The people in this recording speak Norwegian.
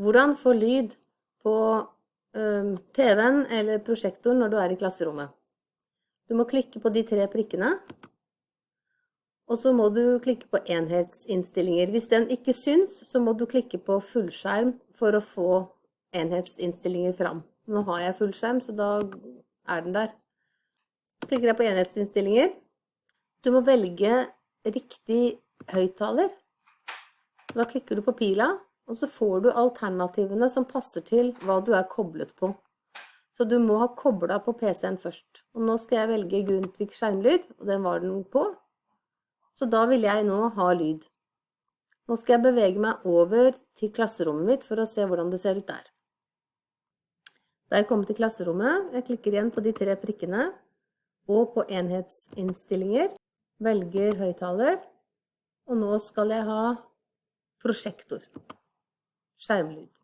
Hvordan få lyd på TV-en eller prosjektoren når du er i klasserommet? Du må klikke på de 3 prikkene, og så må du klikke på enhetsinnstillinger. Hvis den ikke syns, så må du klikke på fullskjerm for å få enhetsinnstillinger fram. Nå har jeg fullskjerm, så da er den der. Klikker jeg på enhetsinnstillinger. Du må velge riktig høyttaler. Da klikker du på pila, og så får du alternativene som passer til hva du er koblet på. Så du må ha koblet på PC-en først. Og nå skal jeg velge Grundtvig skjermlyd, og den var den på. Så da vil jeg nå ha lyd. Nå skal jeg bevege meg over til klasserommet mitt for å se hvordan det ser ut der. Da jeg kommer til klasserommet, jeg klikker igjen på de 3 prikkene, og på enhetsinnstillinger, velger høyttaler, og nå skal jeg ha prosjektor, skjermlyd.